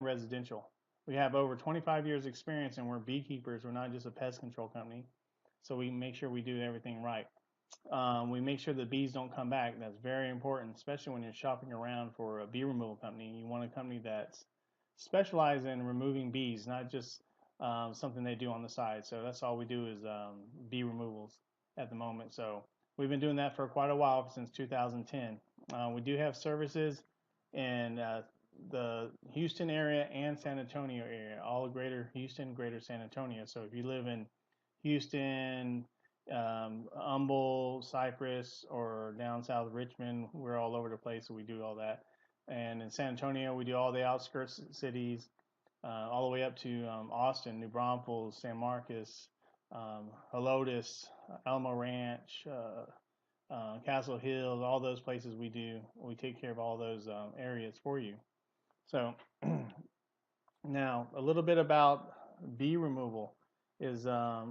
residential. We have over 25 years experience and we're beekeepers. We're not just a pest control company. So we make sure we do everything right. We make sure the bees don't come back. That's very important, especially when you're shopping around for a bee removal company. You want a company that's specialized in removing bees, not just something they do on the side. So that's all we do is bee removals at the moment. So we've been doing that for quite a while, since 2010. We do have services in the Houston area and San Antonio area, all greater Houston, greater San Antonio. So if you live in Houston, Humble, Cypress, or down south Richmond, we're all over the place, so we do all that. And in San Antonio, we do all the outskirts cities, all the way up to Austin, New Braunfels, San Marcos, Helotes, Alamo Ranch, Castle Hills, all those places we do. We take care of all those areas for you. So now a little bit about bee removal is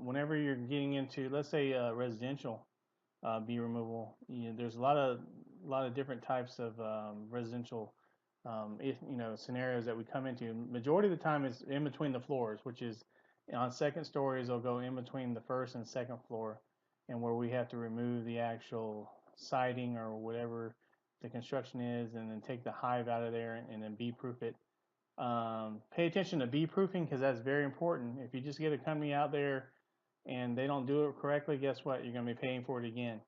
whenever you're getting into, let's say, residential bee removal, there's a lot of different types of residential scenarios that we come into. Majority of the time is in between the floors, which is on second stories. They'll go in between the first and second floor, and where we have to remove the actual siding or whatever the construction is, and then take the hive out of there and then bee proof it. Pay attention to bee proofing because that's very important. If you just get a company out there and they don't do it correctly, guess what? You're going to be paying for it again.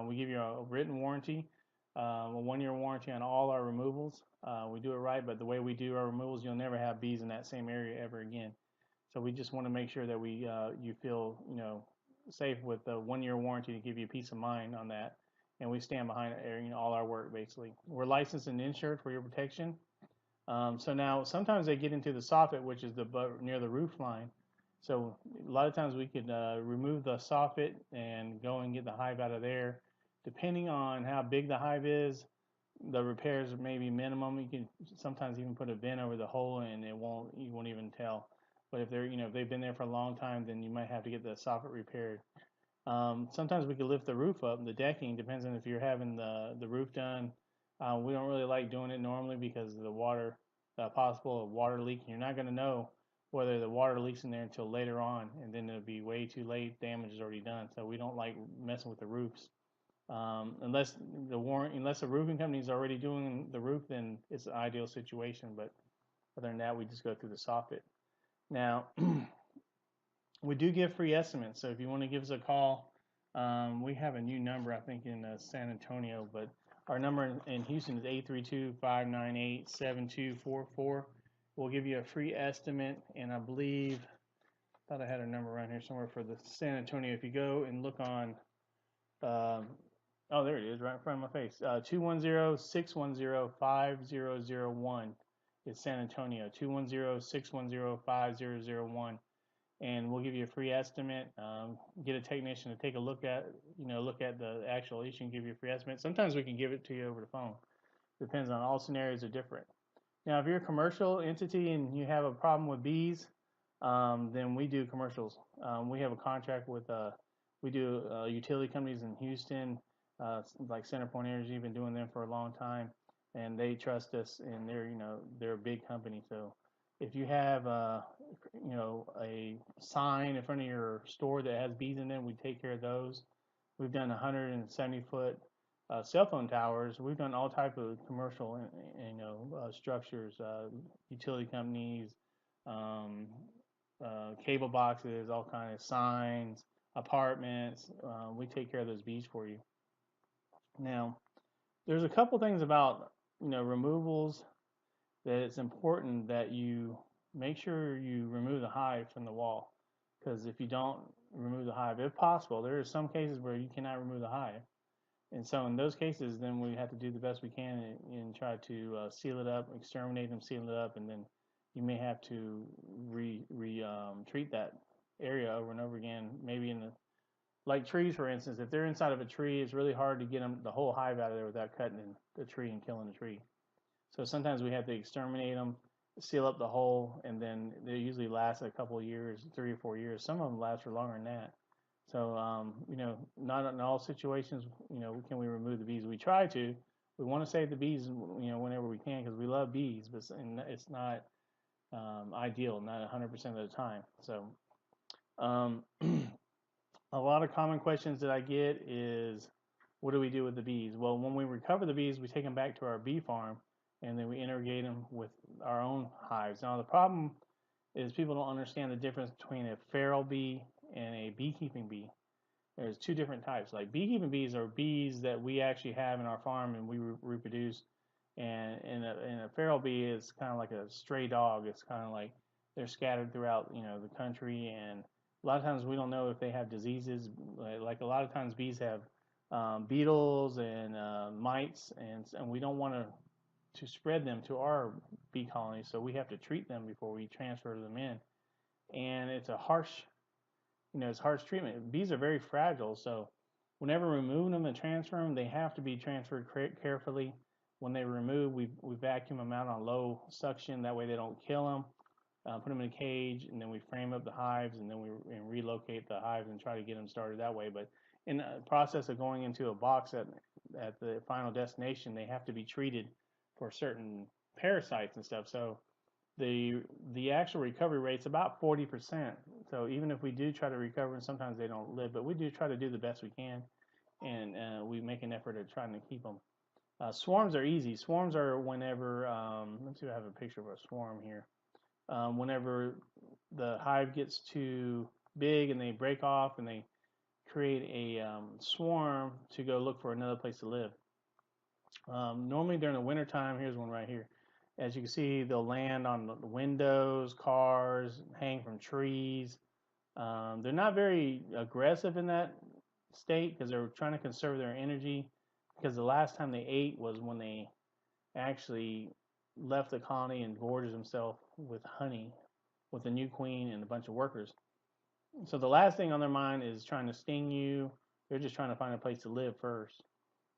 We give you a written warranty, a 1 year warranty on all our removals. We do it right, but the way we do our removals, you'll never have bees in that same area ever again. So we just want to make sure that you feel safe with the 1 year warranty to give you peace of mind on that. And we stand behind all our work basically. We're licensed and insured for your protection. So now sometimes they get into the soffit, which is near the roof line. So a lot of times we could remove the soffit and go and get the hive out of there. Depending on how big the hive is, the repairs may be minimum. You can sometimes even put a bin over the hole and you won't even tell. But if they've been there for a long time, then you might have to get the soffit repaired. Sometimes we could lift the roof up, the decking, depends on if you're having the roof done. We don't really like doing it normally because of the water, possible water leak. You're not going to know whether the water leaks in there until later on, and then it'll be way too late. Damage is already done. So we don't like messing with the roofs. Unless the roofing company is already doing the roof, then it's an ideal situation. But other than that, we just go through the soffit. Now, we do give free estimates. So if you want to give us a call, we have a new number, I think, in San Antonio, but our number in Houston is 832-598-7244. We'll give you a free estimate, and I thought I had a number around here somewhere for the San Antonio. If you go and look on, there it is, right in front of my face. 210-610-5001 is San Antonio. 210-610-5001. And we'll give you a free estimate. Get a technician to take a look at the actual issue and give you a free estimate. Sometimes we can give it to you over the phone. Depends on, all scenarios are different. Now, if you're a commercial entity and you have a problem with bees, then we do commercials. We have a contract with we do utility companies in Houston, like CenterPoint Energy. Been doing them for a long time, and they trust us, and they're a big company. So if you have a sign in front of your store that has bees in it, we take care of those. We've done 170-foot cell phone towers. We've done all type of commercial structures, utility companies, um, cable boxes, all kinds of signs, apartments. We take care of those bees for you. Now, there's a couple things about removals that it's important that you make sure you remove the hive from the wall, because if you don't remove the hive, if possible, there are some cases where you cannot remove the hive, and so in those cases, then we have to do the best we can and try to seal it up, exterminate them, seal it up, and then you may have to treat that area over and over again. Maybe like trees, for instance, if they're inside of a tree, it's really hard to get the whole hive out of there without cutting the tree and killing the tree. So sometimes we have to exterminate them, seal up the hole, and then they usually last a couple of years, 3 or 4 years. Some of them last for longer than that. So, not in all situations, can we remove the bees. We try to. We want to save the bees, whenever we can, because we love bees, but it's not ideal, not 100% of the time. So um, a lot of common questions that I get is, what do we do with the bees? Well, when we recover the bees, we take them back to our bee farm, and then we integrate them with our own hives. Now, the problem is people don't understand the difference between a feral bee and a beekeeping bee. There's two different types. Like beekeeping bees are bees that we actually have in our farm and we reproduce. And a feral bee is kind of like a stray dog. It's kind of like they're scattered throughout, the country, and a lot of times we don't know if they have diseases. Like a lot of times bees have beetles and mites, and we don't want to spread them to our bee colony, so we have to treat them before we transfer them in. And it's harsh treatment. Bees are very fragile, so whenever removing them and transferring them, they have to be transferred carefully. When they remove, we vacuum them out on low suction. That way they don't kill them. Put them in a cage, and then we frame up the hives, and then we relocate the hives and try to get them started that way. But in the process of going into a box at the final destination, they have to be treated for certain parasites and stuff. So the actual recovery rate's about 40%. So even if we do try to recover, and sometimes they don't live, but we do try to do the best we can, and we make an effort at trying to keep them. Swarms are easy. Swarms are whenever, let's see if I have a picture of a swarm here. Whenever the hive gets too big and they break off and they create a swarm to go look for another place to live. Normally during the wintertime, here's one right here. As you can see, they'll land on the windows, cars, hang from trees. They're not very aggressive in that state because they're trying to conserve their energy. Because the last time they ate was when they actually left the colony and gorged themselves with honey with the new queen and a bunch of workers. So the last thing on their mind is trying to sting you. They're just trying to find a place to live first.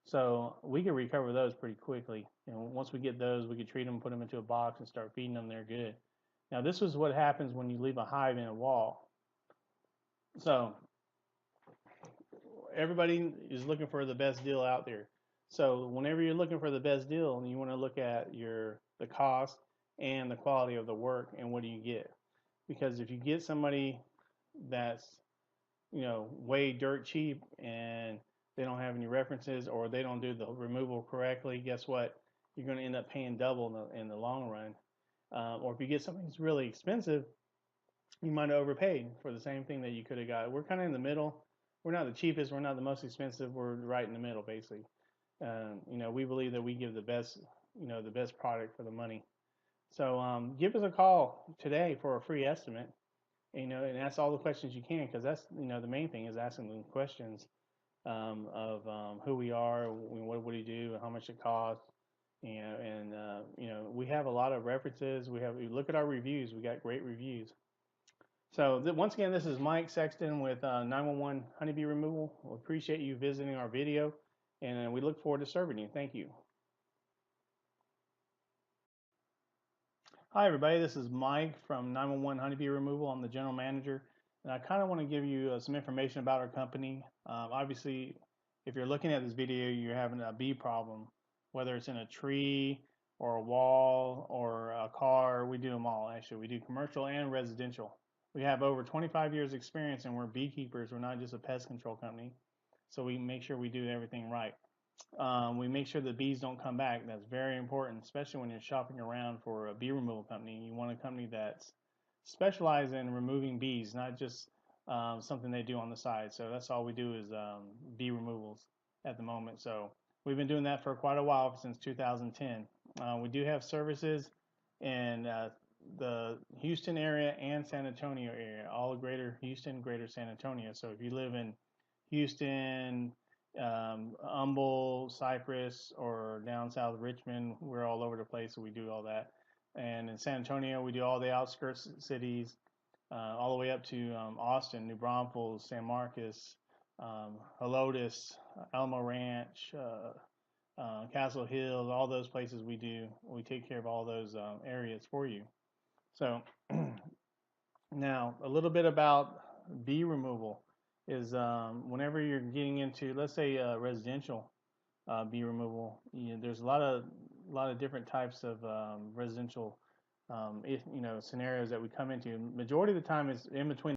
So we can recover those pretty quickly. And once we get those, we can treat them, put them into a box, and start feeding them. They're good. Now, this is what happens when you leave a hive in a wall. So everybody is looking for the best deal out there. So whenever you're looking for the best deal, you want to look at the cost and the quality of the work, and what do you get? Because if you get somebody that's way dirt cheap and they don't have any references, or they don't do the removal correctly, guess what? You're going to end up paying double in the long run. Or if you get something that's really expensive, you might have overpaid for the same thing that you could have got. We're kind of in the middle. We're not the cheapest. We're not the most expensive. We're right in the middle, basically. We believe that we give the best product for the money. So give us a call today for a free estimate. And ask all the questions you can, because that's the main thing is asking the questions of who we are, what do we do, how much it costs, and we have a lot of references. We look at our reviews. We got great reviews. So once again, this is Mike Sexton with 911 Honeybee Removal. We appreciate you visiting our video, and we look forward to serving you. Thank you. Hi, everybody. This is Mike from 911 Honeybee Removal. I'm the general manager, and I kind of want to give you some information about our company. Obviously, if you're looking at this video, you're having a bee problem, whether it's in a tree or a wall or a car. We do them all, actually. We do commercial and residential. We have over 25 years experience, and we're beekeepers. We're not just a pest control company. So we make sure we do everything right. We make sure the bees don't come back. That's very important, especially when you're shopping around for a bee removal company. You want a company that's specialized in removing bees, not just something they do on the side. So that's all we do is bee removals at the moment. So we've been doing that for quite a while, since 2010. We do have services in the Houston area and San Antonio area, all of greater Houston, greater San Antonio. So if you live in Houston, Humble, Cypress, or down south Richmond, we're all over the place, so we do all that. And in San Antonio, we do all the outskirts cities, all the way up to Austin, New Braunfels, San Marcos, Helotes, Alamo Ranch, Castle Hills, all those places we do. We take care of all those areas for you. So now a little bit about bee removal is whenever you're getting into, let's say, residential bee removal, there's a lot of different types of residential if, scenarios that we come into. Majority of the time is in between